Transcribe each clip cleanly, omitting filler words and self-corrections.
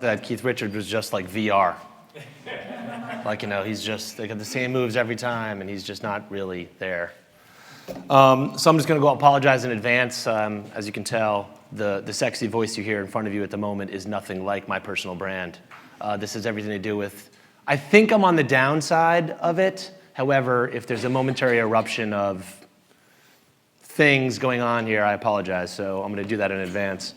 that Keith Richards was just like VR. Like, they got the same moves every time, and he's just not really there. So I'm just going to go apologize in advance. As you can tell, the sexy voice you hear in front of you at the moment is nothing like my personal brand. This has everything to do with, I think I'm on the downside of it. However, if there's a momentary eruption of things going on here, I apologize. So I'm going to do that in advance.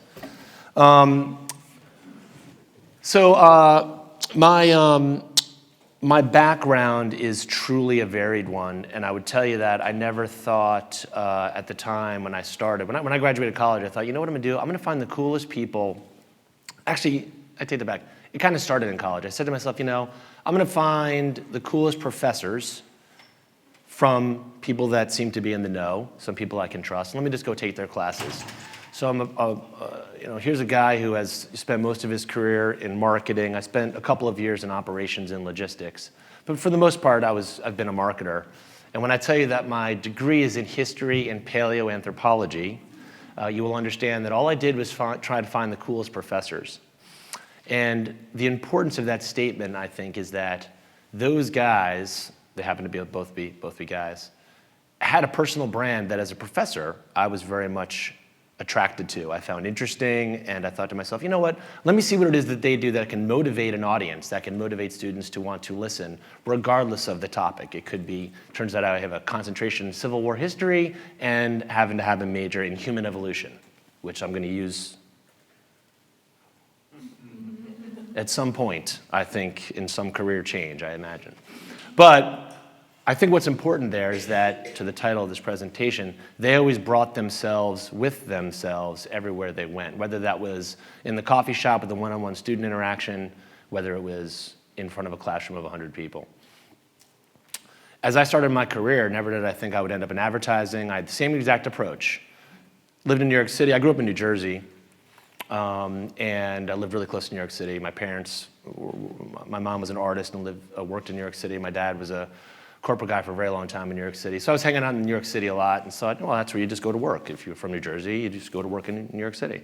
My background is truly a varied one, and I would tell you that I never thought at the time when I started, when I graduated college, I thought, you know what I'm going to do? I'm going to find the coolest people. Actually, I take that back. It kind of started in college. I said to myself, I'm going to find the coolest professors from people that seem to be in the know, some people I can trust. Let me just go take their classes. So here's a guy who has spent most of his career in marketing. I spent a couple of years in operations and logistics. But for the most part, I've been a marketer. And when I tell you that my degree is in history and paleoanthropology, you will understand that all I did was try to find the coolest professors. And the importance of that statement, I think, is that those guys, they happen to be both be guys, had a personal brand that as a professor, I was very much attracted to. I found interesting, and I thought to myself, you know what, let me see what it is that they do that can motivate an audience, that can motivate students to want to listen, regardless of the topic. It could be, turns out I have a concentration in Civil War history and having to have a major in human evolution, which I'm going to use at some point, I think, in some career change, I imagine. But I think what's important there is that, to the title of this presentation, they always brought themselves with themselves everywhere they went, whether that was in the coffee shop with the one-on-one student interaction, whether it was in front of a classroom of 100 people. As I started my career, never did I think I would end up in advertising. I had the same exact approach. Lived in New York City. I grew up in New Jersey, and I lived really close to New York City. My mom was an artist and worked in New York City. My dad was a corporate guy for a very long time in New York City. So I was hanging out in New York City a lot and thought, well, that's where you just go to work. If you're from New Jersey, you just go to work in New York City.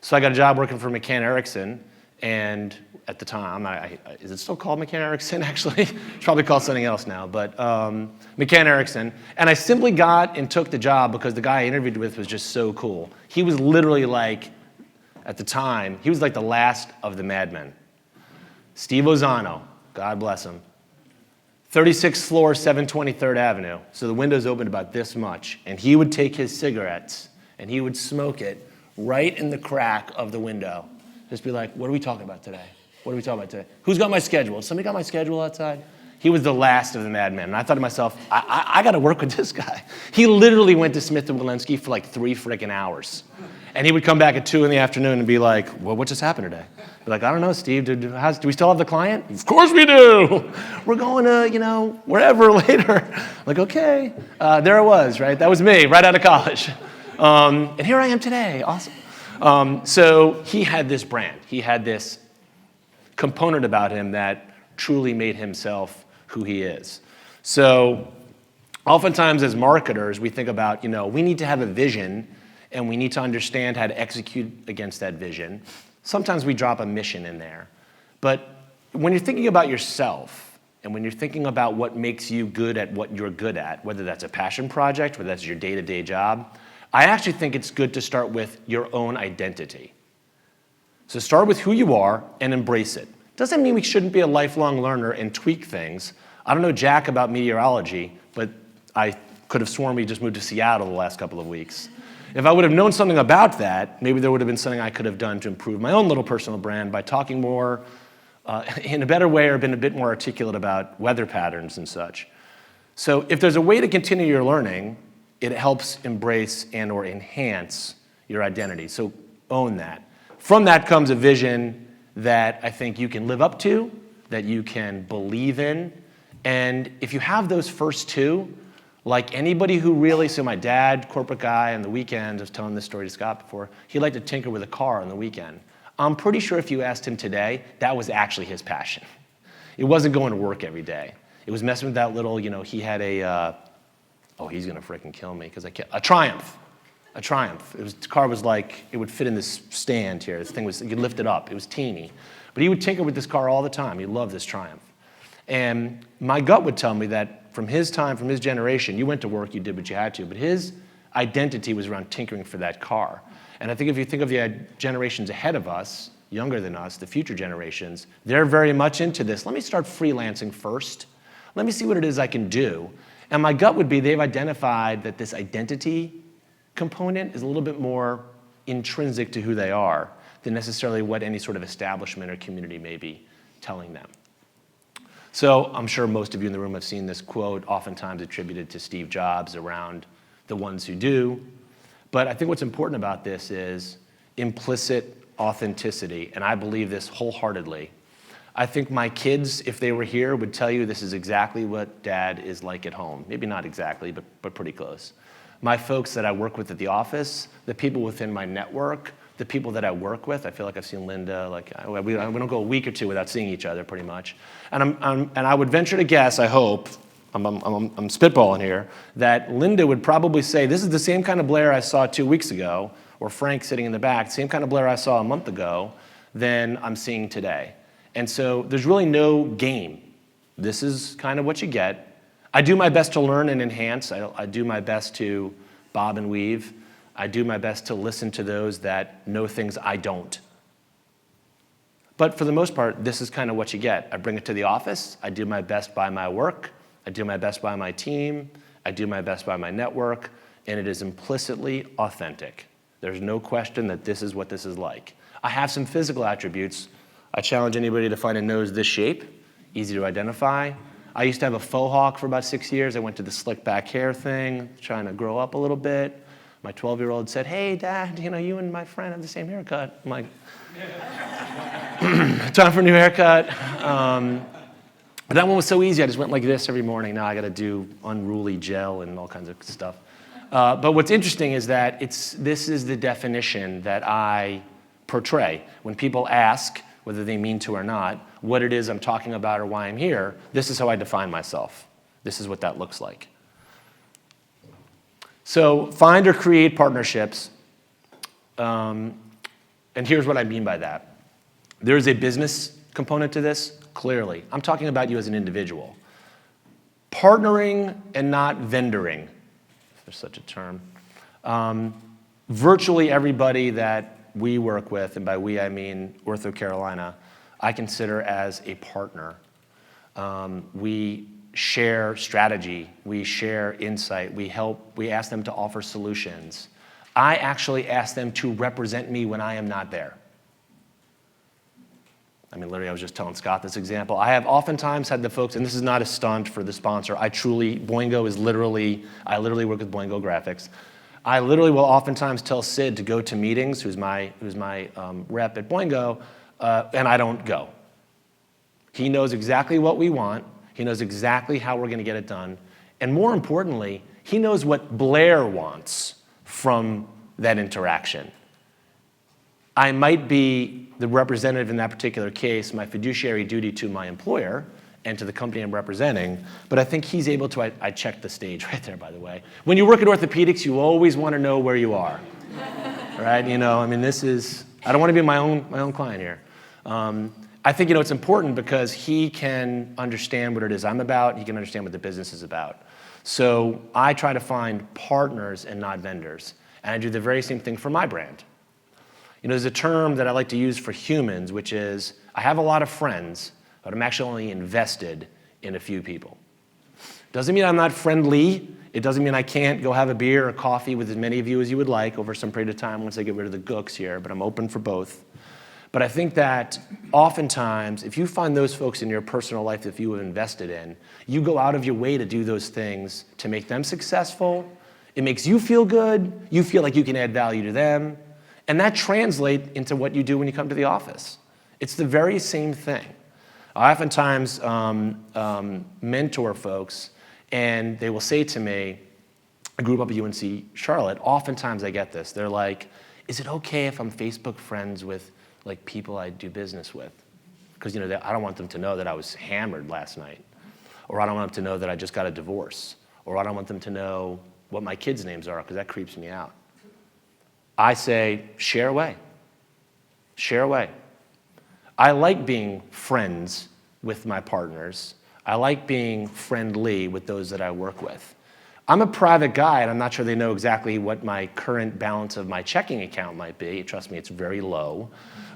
So I got a job working for McCann Erickson, and at the time, is it still called McCann Erickson, actually? It's probably called something else now, but McCann Erickson. And I simply got and took the job because the guy I interviewed with was just so cool. He was literally like, at the time, he was like the last of the madmen. Steve Ozano, God bless him. 36th floor, 723rd Avenue. So the window's opened about this much. And he would take his cigarettes and he would smoke it right in the crack of the window. Just be like, what are we talking about today? What are we talking about today? Who's got my schedule? Somebody got my schedule outside? He was the last of the madmen. And I thought to myself, I got to work with this guy. He literally went to Smith & Wollensky for like 3 freaking hours. And he would come back at 2 in the afternoon and be like, well, what just happened today? Be like, I don't know, Steve, do we still have the client? Of course we do. We're going to, wherever later. Like, okay. There I was, right? That was me, right out of college. And here I am today, awesome. So he had this brand. He had this component about him that truly made himself who he is. So oftentimes as marketers, we think about, we need to have a vision and we need to understand how to execute against that vision. Sometimes we drop a mission in there. But when you're thinking about yourself, and when you're thinking about what makes you good at what you're good at, whether that's a passion project, whether that's your day-to-day job, I actually think it's good to start with your own identity. So start with who you are and embrace it. Doesn't mean we shouldn't be a lifelong learner and tweak things. I don't know jack about meteorology, but I could have sworn we just moved to Seattle the last couple of weeks. If I would have known something about that, maybe there would have been something I could have done to improve my own little personal brand by talking more in a better way or been a bit more articulate about weather patterns and such. So if there's a way to continue your learning, it helps embrace and or enhance your identity. So own that. From that comes a vision that I think you can live up to, that you can believe in. And if you have those first two, like anybody who really, so my dad, corporate guy, on the weekend, I was telling this story to Scott before, he liked to tinker with a car on the weekend. I'm pretty sure if you asked him today, that was actually his passion. It wasn't going to work every day. It was messing with that little, he had a, he's gonna freaking kill me, because a Triumph. A Triumph. The car was like, it would fit in this stand here. This thing was, you could lift it up. It was teeny. But he would tinker with this car all the time. He loved this Triumph. And my gut would tell me that from his time, from his generation, you went to work, you did what you had to, but his identity was around tinkering for that car. And I think if you think of the generations ahead of us, younger than us, the future generations, they're very much into this. Let me start freelancing first. Let me see what it is I can do. And my gut would be they've identified that this identity component is a little bit more intrinsic to who they are than necessarily what any sort of establishment or community may be telling them. So I'm sure most of you in the room have seen this quote, oftentimes attributed to Steve Jobs around the ones who do. But I think what's important about this is implicit authenticity, and I believe this wholeheartedly. I think my kids, if they were here, would tell you this is exactly what Dad is like at home. Maybe not exactly, but pretty close. My folks that I work with at the office, the people within my network, the people that I work with, I feel like I've seen Linda, like we don't go a week or two without seeing each other pretty much. And I would venture to guess, I hope, I'm spitballing here, that Linda would probably say, this is the same kind of Blair I saw 2 weeks ago, or Frank sitting in the back, same kind of Blair I saw a month ago, than I'm seeing today. And so there's really no game. This is kind of what you get. I do my best to learn and enhance. I do my best to bob and weave. I do my best to listen to those that know things I don't. But for the most part, this is kind of what you get. I bring it to the office. I do my best by my work. I do my best by my team. I do my best by my network. And it is implicitly authentic. There's no question that this is what this is like. I have some physical attributes. I challenge anybody to find a nose this shape, easy to identify. I used to have a faux hawk for about 6 years. I went to the slick back hair thing, trying to grow up a little bit. My 12-year-old said, hey, Dad, you and my friend have the same haircut. I'm like, time for a new haircut. But that one was so easy. I just went like this every morning. Now I got to do unruly gel and all kinds of stuff. But what's interesting is that this is the definition that I portray. When people ask, whether they mean to or not, what it is I'm talking about or why I'm here, this is how I define myself. This is what that looks like. So find or create partnerships. And here's what I mean by that. There's a business component to this, clearly. I'm talking about you as an individual. Partnering and not vendoring, if there's such a term. Virtually everybody that we work with, and by we I mean OrthoCarolina, I consider as a partner. We share strategy, we share insight, we ask them to offer solutions. I actually ask them to represent me when I am not there. I mean, literally, I was just telling Scott this example. I have oftentimes had the folks, and this is not a stunt for the sponsor, Boingo is I literally work with Boingo Graphics. I literally will oftentimes tell Sid to go to meetings, who's my rep at Boingo, and I don't go. He knows exactly what we want. He knows exactly how we're going to get it done. And more importantly, he knows what Blair wants from that interaction. I might be the representative in that particular case, my fiduciary duty to my employer and to the company I'm representing, but I think he's able to, I checked the stage right there, by the way. When you work at orthopedics, you always want to know where you are, right? I mean, I don't want to be my own client here. I think, it's important because he can understand what it is I'm about, he can understand what the business is about. So I try to find partners and not vendors, and I do the very same thing for my brand. There's a term that I like to use for humans, which is, I have a lot of friends, but I'm actually only invested in a few people. Doesn't mean I'm not friendly. It doesn't mean I can't go have a beer or coffee with as many of you as you would like over some period of time once I get rid of the gooks here, but I'm open for both. But I think that oftentimes, if you find those folks in your personal life that you have invested in, you go out of your way to do those things to make them successful. It makes you feel good. You feel like you can add value to them. And that translates into what you do when you come to the office. It's the very same thing. I oftentimes mentor folks, and they will say to me, I grew up at UNC Charlotte, oftentimes I get this. They're like, is it okay if I'm Facebook friends with people I do business with? Because I don't want them to know that I was hammered last night. Or I don't want them to know that I just got a divorce. Or I don't want them to know what my kids' names are, because that creeps me out. I say, share away. Share away. I like being friends with my partners. I like being friendly with those that I work with. I'm a private guy, and I'm not sure they know exactly what my current balance of my checking account might be. Trust me, it's very low.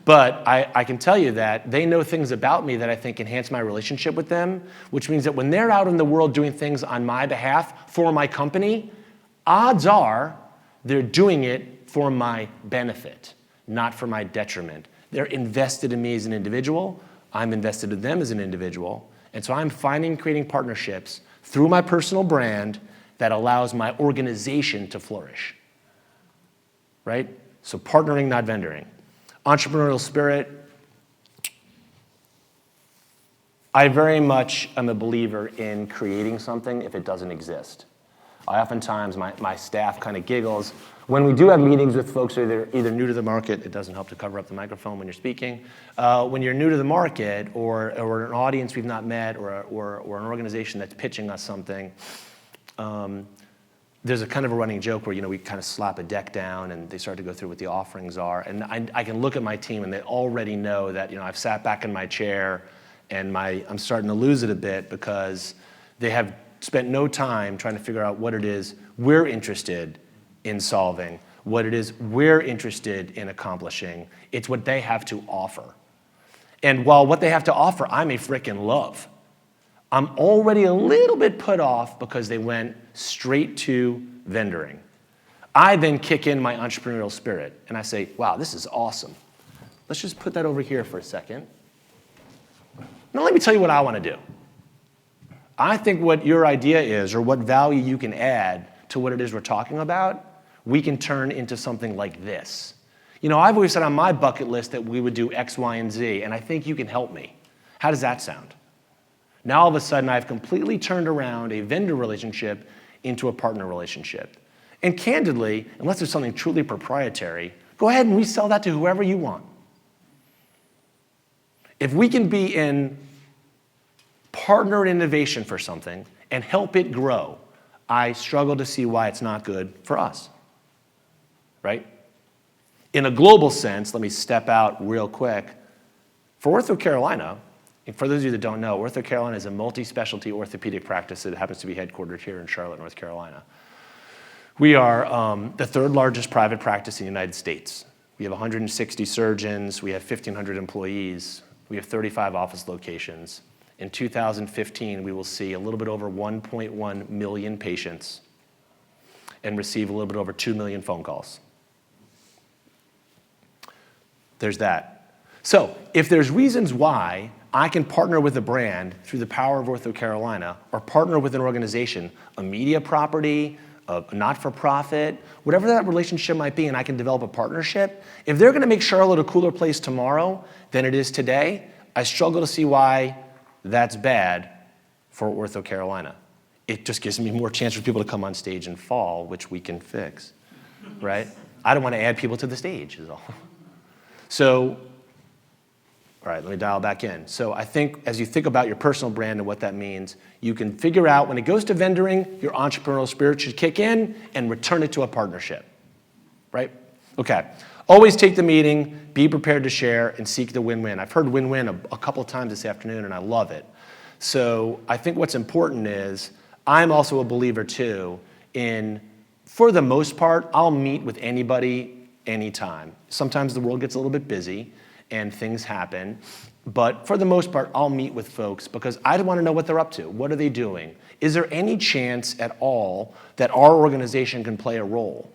But I can tell you that they know things about me that I think enhance my relationship with them, which means that when they're out in the world doing things on my behalf for my company, odds are they're doing it for my benefit, not for my detriment. They're invested in me as an individual. I'm invested in them as an individual. And so I'm finding and creating partnerships through my personal brand that allows my organization to flourish, right? So partnering, not vendoring. Entrepreneurial spirit. I very much am a believer in creating something if it doesn't exist. Oftentimes, my staff kind of giggles. When we do have meetings with folks who are either new to the market, it doesn't help to cover up the microphone when you're speaking. When you're new to the market or an audience we've not met or an organization that's pitching us something, there's a kind of a running joke where we kind of slap a deck down and they start to go through what the offerings are. And I can look at my team and they already know that I've sat back in my chair and I'm starting to lose it a bit because they have spent no time trying to figure out what it is we're interested in solving, what it is we're interested in accomplishing. It's what they have to offer. And while what they have to offer, I may frickin' love, I'm already a little bit put off because they went straight to vendoring. I then kick in my entrepreneurial spirit and I say, wow, this is awesome. Let's just put that over here for a second. Now let me tell you what I want to do. I think what your idea is or what value you can add to what it is we're talking about, we can turn into something like this. I've always said on my bucket list that we would do X, Y, and Z, and I think you can help me. How does that sound? Now all of a sudden I've completely turned around a vendor relationship into a partner relationship. And candidly, unless there's something truly proprietary, go ahead and resell that to whoever you want. If we can be in partner innovation for something and help it grow, I struggle to see why it's not good for us, right? In a global sense, let me step out real quick. For OrthoCarolina, and for those of you that don't know, OrthoCarolina is a multi-specialty orthopedic practice that happens to be headquartered here in Charlotte, North Carolina. We are the third largest private practice in the United States. We have 160 surgeons. We have 1,500 employees. We have 35 office locations. In 2015, we will see a little bit over 1.1 million patients and receive a little bit over 2 million phone calls. There's that. So if there's reasons why I can partner with a brand through the power of OrthoCarolina or partner with an organization, a media property, a not-for-profit, whatever that relationship might be, and I can develop a partnership, if they're going to make Charlotte a cooler place tomorrow than it is today, I struggle to see why that's bad for OrthoCarolina. It just gives me more chance for people to come on stage and fall, which we can fix, right? I don't want to add people to the stage is all. So, all right, let me dial back in. So I think as you think about your personal brand and what that means, you can figure out when it goes to vendoring, your entrepreneurial spirit should kick in and return it to a partnership, right? Okay. Always take the meeting, be prepared to share, and seek the win-win. I've heard win-win a couple of times this afternoon, and I love it. So I think what's important is I'm also a believer, too, in, for the most part, I'll meet with anybody anytime. Sometimes the world gets a little bit busy, and things happen. But for the most part, I'll meet with folks because I want to know what they're up to. What are they doing? Is there any chance at all that our organization can play a role?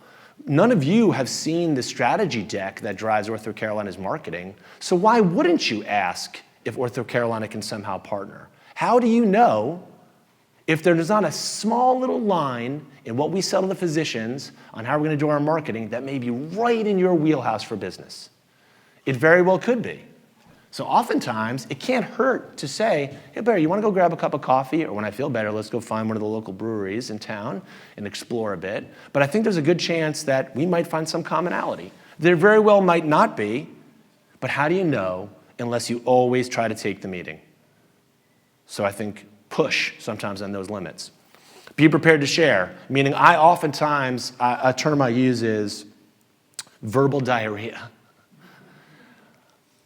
None of you have seen the strategy deck that drives OrthoCarolina's marketing, so why wouldn't you ask if OrthoCarolina can somehow partner? How do you know if there's not a small little line in what we sell to the physicians on how we're going to do our marketing that may be right in your wheelhouse for business? It very well could be. So oftentimes, it can't hurt to say, hey, Barry, you want to go grab a cup of coffee? Or when I feel better, let's go find one of the local breweries in town and explore a bit. But I think there's a good chance that we might find some commonality. There very well might not be, but how do you know unless you always try to take the meeting? So I think push sometimes on those limits. Be prepared to share, meaning a term I use is verbal diarrhea.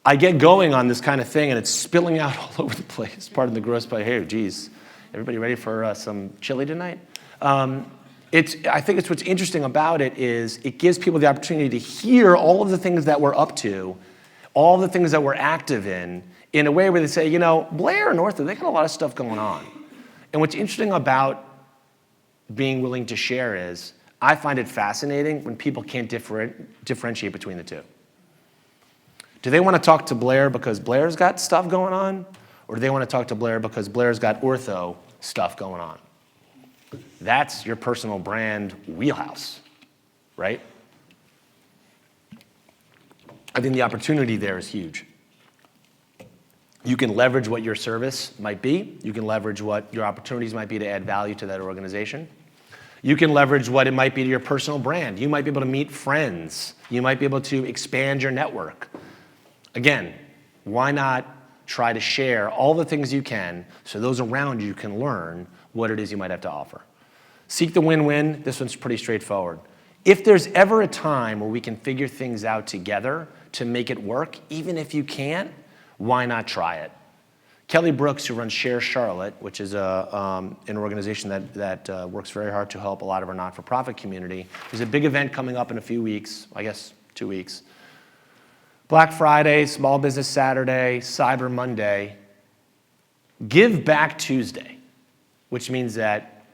I get going on this kind of thing, and it's spilling out all over the place. Pardon the gross, but hey, geez, everybody ready for some chili tonight? I think it's what's interesting about it is it gives people the opportunity to hear all of the things that we're up to, all the things that we're active in a way where they say, you know, Blair and Ortho, they got a lot of stuff going on. And what's interesting about being willing to share is I find it fascinating when people can't differentiate between the two. Do they want to talk to Blair because Blair's got stuff going on? Or do they want to talk to Blair because Blair's got ortho stuff going on? That's your personal brand wheelhouse, right? I think the opportunity there is huge. You can leverage what your service might be. You can leverage what your opportunities might be to add value to that organization. You can leverage what it might be to your personal brand. You might be able to meet friends. You might be able to expand your network. Again, why not try to share all the things you can so those around you can learn what it is you might have to offer. Seek the win-win. This one's pretty straightforward. If there's ever a time where we can figure things out together to make it work, even if you can't, why not try it? Kelly Brooks, who runs Share Charlotte, which is an organization that works very hard to help a lot of our not-for-profit community. There's a big event coming up in a few weeks, I guess 2 weeks. Black Friday, Small Business Saturday, Cyber Monday, Give Back Tuesday, which means that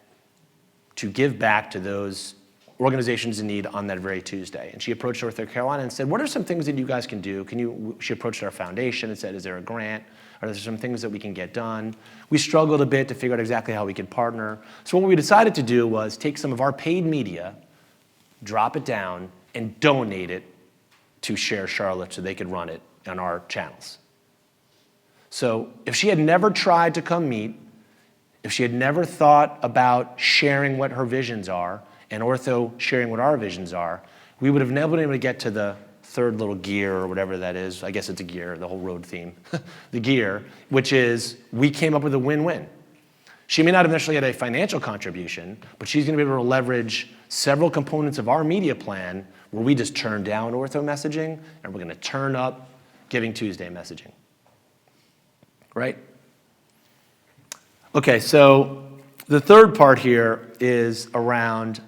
to give back to those organizations in need on that very Tuesday. And she approached OrthoCarolina and said, what are some things that you guys can do? She approached our foundation and said, is there a grant? Are there some things that we can get done? We struggled a bit to figure out exactly how we could partner. So what we decided to do was take some of our paid media, drop it down, and donate it to Share Charlotte so they could run it on our channels. So if she had never tried to come meet, if she had never thought about sharing what her visions are, and Ortho sharing what our visions are, we would have never been able to get to the third little gear or whatever that is. I guess it's a gear, the whole road theme. The gear, which is we came up with a win-win. She may not have necessarily had a financial contribution, but she's going to be able to leverage several components of our media plan where we just turn down Ortho messaging and we're going to turn up Giving Tuesday messaging. Right? Okay, so the third part here is around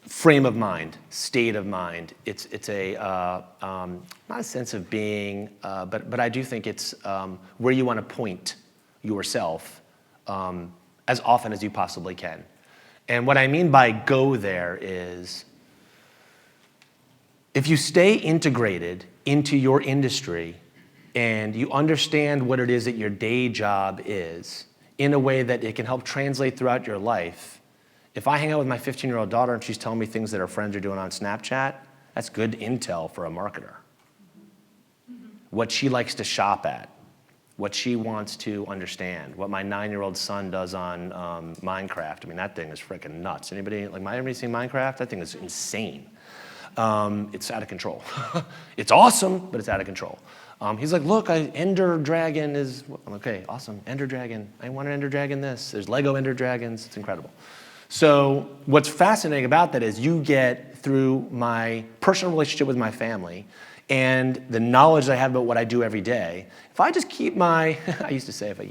frame of mind, state of mind. It's a not a sense of being, but I do think it's where you want to point yourself as often as you possibly can. And what I mean by go there is if you stay integrated into your industry and you understand what it is that your day job is in a way that it can help translate throughout your life. If I hang out with my 15-year-old daughter and she's telling me things that her friends are doing on Snapchat, that's good intel for a marketer. What she likes to shop at, what she wants to understand, what my 9-year-old son does on Minecraft. I mean, that thing is freaking nuts. Anybody seen Minecraft? That thing is insane. It's out of control. It's awesome, but it's out of control. He's like, look, Ender Dragon is, okay, awesome, Ender Dragon. I want an Ender Dragon this. There's Lego Ender Dragons. It's incredible. So what's fascinating about that is you get through my personal relationship with my family and the knowledge that I have about what I do every day. If I just keep my, I used to say I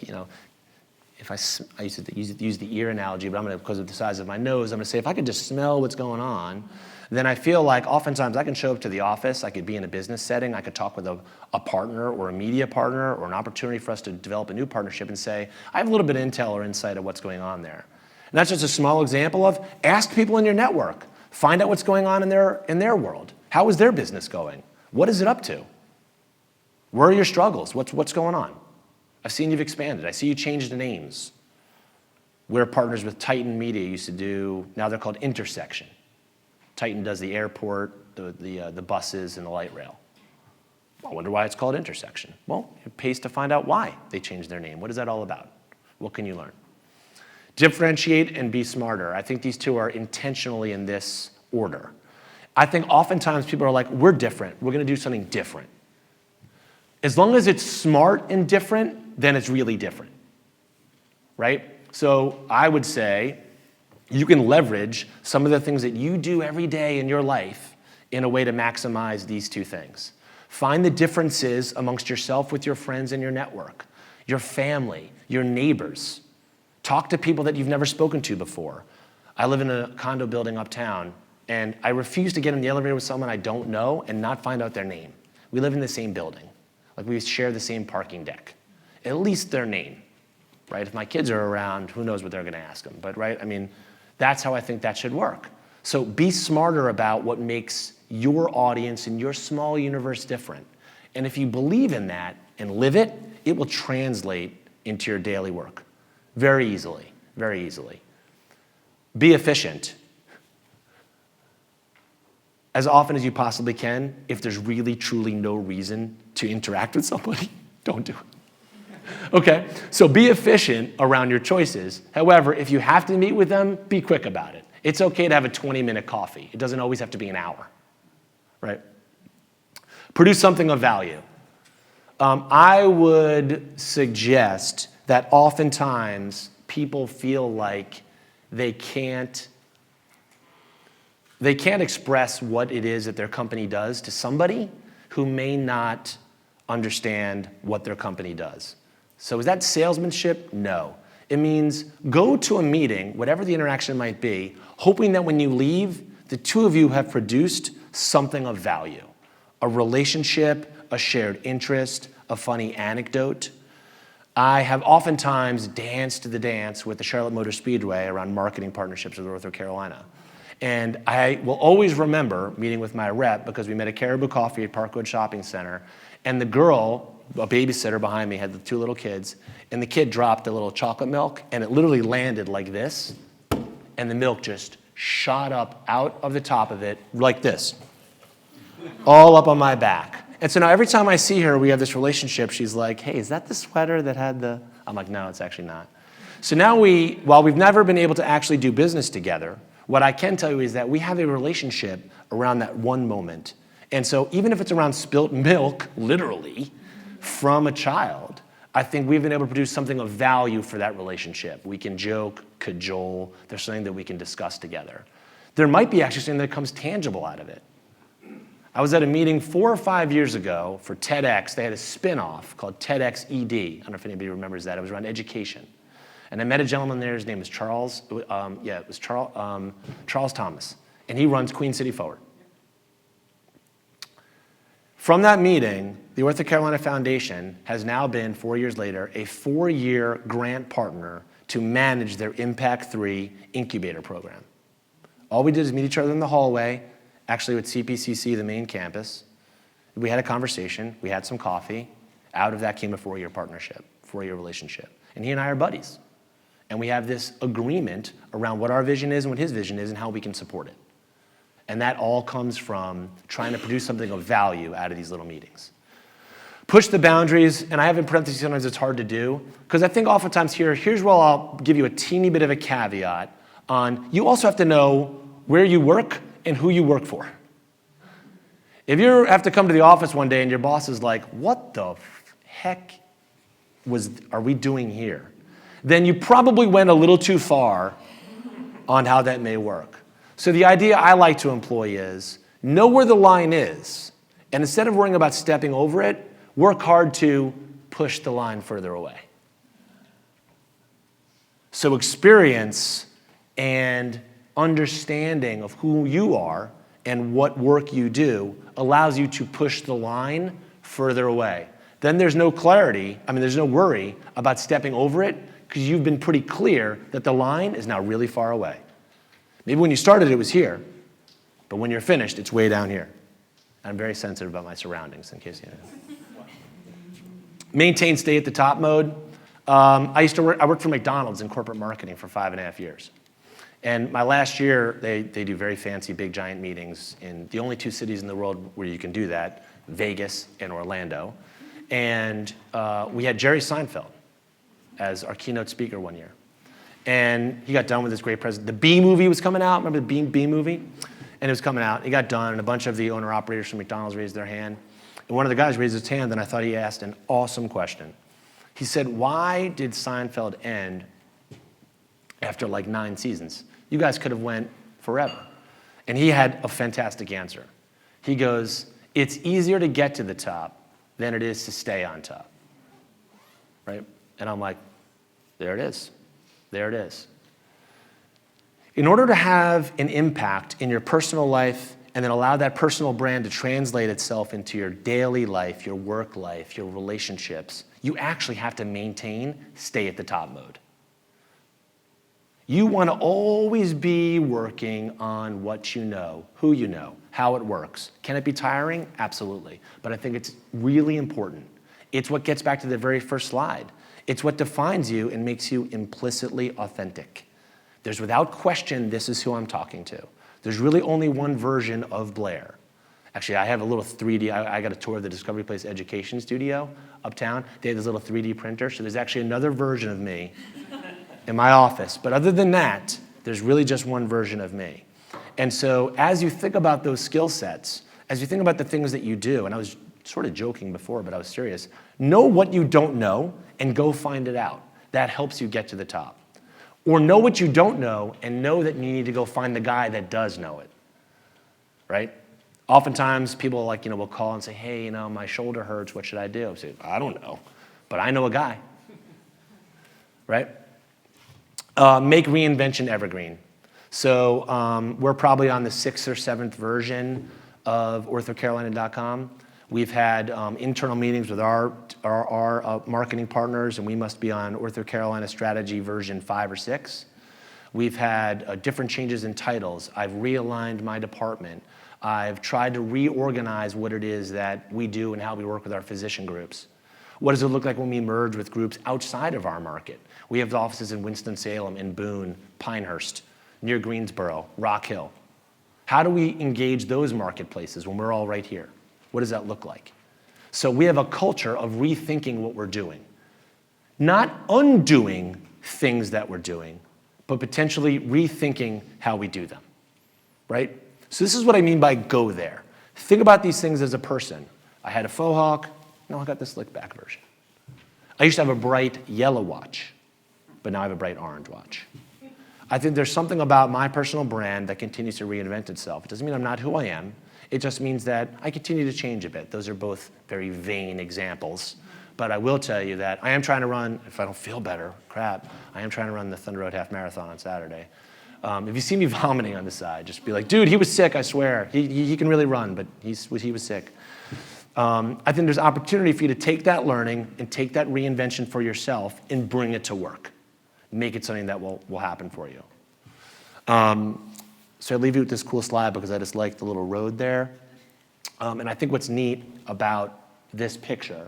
used to use the ear analogy, but because of the size of my nose, I'm gonna say if I could just smell what's going on, then I feel like oftentimes I can show up to the office, I could be in a business setting, I could talk with a partner or a media partner or an opportunity for us to develop a new partnership and say, I have a little bit of intel or insight of what's going on there. And that's just a small example of ask people in your network, find out what's going on in their world. How is their business going? What is it up to? Where are your struggles? What's going on? I've seen you've expanded. I see you changed the names. We're partners with Titan Media, used to do, now they're called Intersection. Titan does the airport, the buses, and the light rail. I wonder why it's called Intersection. Well, it pays to find out why they changed their name. What is that all about? What can you learn? Differentiate and be smarter. I think these two are intentionally in this order. I think oftentimes people are like, we're different. We're going to do something different. As long as it's smart and different, then it's really different, right? So I would say you can leverage some of the things that you do every day in your life in a way to maximize these two things. Find the differences amongst yourself with your friends and your network, your family, your neighbors. Talk to people that you've never spoken to before. I live in a condo building uptown, and I refuse to get in the elevator with someone I don't know and not find out their name. We live in the same building. Like, we share the same parking deck. At least their name, right? If my kids are around, who knows what they're gonna ask them, but right? I mean, that's how I think that should work. So be smarter about what makes your audience and your small universe different. And if you believe in that and live it, it will translate into your daily work very easily, very easily. Be efficient. As often as you possibly can. If there's really, truly no reason to interact with somebody, don't do it. Okay, so be efficient around your choices. However, if you have to meet with them, be quick about it. It's okay to have a 20-minute coffee. It doesn't always have to be an hour, right? Produce something of value. I would suggest that oftentimes people feel like they can't express what it is that their company does to somebody who may not understand what their company does. So is that salesmanship? No. It means go to a meeting, whatever the interaction might be, hoping that when you leave, the two of you have produced something of value. A relationship, a shared interest, a funny anecdote. I have oftentimes danced the dance with the Charlotte Motor Speedway around marketing partnerships with OrthoCarolina. And I will always remember meeting with my rep because we met at Caribou Coffee at Parkwood Shopping Center, and the girl, a babysitter behind me, had the two little kids, and the kid dropped a little chocolate milk, and it literally landed like this, and the milk just shot up out of the top of it like this, all up on my back. And so now every time I see her, we have this relationship. She's like, hey, is that the sweater that had the... I'm like, no, it's actually not. So now while we've never been able to actually do business together, what I can tell you is that we have a relationship around that one moment. And so even if it's around spilt milk, literally, from a child, I think we've been able to produce something of value for that relationship. We can joke, cajole. There's something that we can discuss together. There might be actually something that comes tangible out of it. I was at a meeting 4 or 5 years ago for TEDx. They had a spin-off called TEDx ED. I don't know if anybody remembers that. It was around education. And I met a gentleman there. His name was Charles. Charles Thomas. And he runs Queen City Forward. From that meeting, the OrthoCarolina Foundation has now been, 4 years later, a 4-year grant partner to manage their Impact 3 incubator program. All we did is meet each other in the hallway, actually with CPCC, the main campus. We had a conversation. We had some coffee. Out of that came a 4-year partnership, 4-year relationship. And he and I are buddies. And we have this agreement around what our vision is and what his vision is and how we can support it. And that all comes from trying to produce something of value out of these little meetings. Push the boundaries, and I have in parentheses sometimes it's hard to do, because I think oftentimes here's where I'll give you a teeny bit of a caveat on, you also have to know where you work and who you work for. If you have to come to the office one day and your boss is like, what the heck are we doing here? Then you probably went a little too far on how that may work. So the idea I like to employ is, know where the line is, and instead of worrying about stepping over it, work hard to push the line further away. So experience and understanding of who you are and what work you do allows you to push the line further away. Then there's no there's no worry about stepping over it, because you've been pretty clear that the line is now really far away. Maybe when you started, it was here, but when you're finished, it's way down here. I'm very sensitive about my surroundings, in case you know. Maintain stay at the top mode. I worked for McDonald's in corporate marketing for 5.5 years. And my last year, they do very fancy, big, giant meetings in the only 2 cities in the world where you can do that, Vegas and Orlando. And we had Jerry Seinfeld as our keynote speaker one year. And he got done with his great presentation. The Bee movie was coming out. Remember the Bee movie? And it was coming out. He got done, and a bunch of the owner-operators from McDonald's raised their hand. And one of the guys raised his hand, and I thought he asked an awesome question. He said, why did Seinfeld end after like 9 seasons? You guys could have went forever. And he had a fantastic answer. He goes, it's easier to get to the top than it is to stay on top, right? And I'm like, there it is. There it is. In order to have an impact in your personal life and then allow that personal brand to translate itself into your daily life, your work life, your relationships, you actually have to maintain stay at the top mode. You want to always be working on what you know, who you know, how it works. Can it be tiring? Absolutely. But I think it's really important. It's what gets back to the very first slide. It's what defines you and makes you implicitly authentic. There's without question, this is who I'm talking to. There's really only one version of Blair. Actually, I have a little 3D, I got a tour of the Discovery Place Education Studio uptown. They have this little 3D printer, so there's actually another version of me in my office. But other than that, there's really just one version of me. And so as you think about those skill sets, as you think about the things that you do, and I was sort of joking before, but I was serious, know what you don't know and go find it out. That helps you get to the top. Or know what you don't know and know that you need to go find the guy that does know it, right? Oftentimes people will call and say, hey, my shoulder hurts, what should I do? I say, I don't know, but I know a guy, right? Make reinvention evergreen. So we're probably on the 6th or 7th version of OrthoCarolina.com. We've had internal meetings with our marketing partners, and we must be on OrthoCarolina strategy version 5 or 6. We've had different changes in titles. I've realigned my department. I've tried to reorganize what it is that we do and how we work with our physician groups. What does it look like when we merge with groups outside of our market? We have offices in Winston-Salem, in Boone, Pinehurst, near Greensboro, Rock Hill. How do we engage those marketplaces when we're all right here? What does that look like? So we have a culture of rethinking what we're doing. Not undoing things that we're doing, but potentially rethinking how we do them, right? So this is what I mean by go there. Think about these things as a person. I had a faux hawk, now I got the slick back version. I used to have a bright yellow watch, but now I have a bright orange watch. I think there's something about my personal brand that continues to reinvent itself. It doesn't mean I'm not who I am. It just means that I continue to change a bit. Those are both very vain examples. But I will tell you that I am trying to run, if I don't feel better, crap, I am trying to run the Thunder Road Half Marathon on Saturday. If you see me vomiting on the side, just be like, dude, he was sick, I swear. He can really run, but he was sick. I think there's opportunity for you to take that learning and take that reinvention for yourself and bring it to work. Make it something that will happen for you. So I leave you with this cool slide because I just like the little road there. And I think what's neat about this picture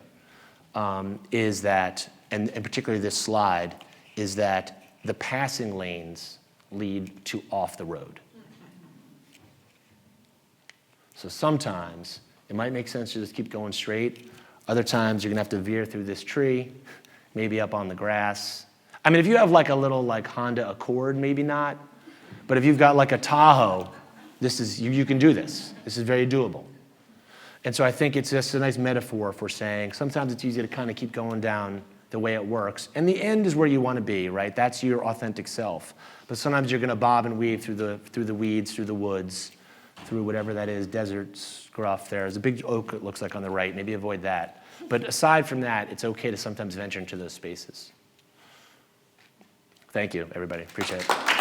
is that, and particularly this slide, is that the passing lanes lead to off the road. So sometimes it might make sense to just keep going straight. Other times you're gonna have to veer through this tree, maybe up on the grass. I mean, if you have like a little Honda Accord, maybe not. But if you've got like a Tahoe, you can do this. This is very doable. And so I think it's just a nice metaphor for saying sometimes it's easy to kind of keep going down the way it works. And the end is where you want to be, right? That's your authentic self. But sometimes you're going to bob and weave through the weeds, through the woods, through whatever that is, desert scruff there. There's a big oak, it looks like, on the right. Maybe avoid that. But aside from that, it's okay to sometimes venture into those spaces. Thank you, everybody. Appreciate it.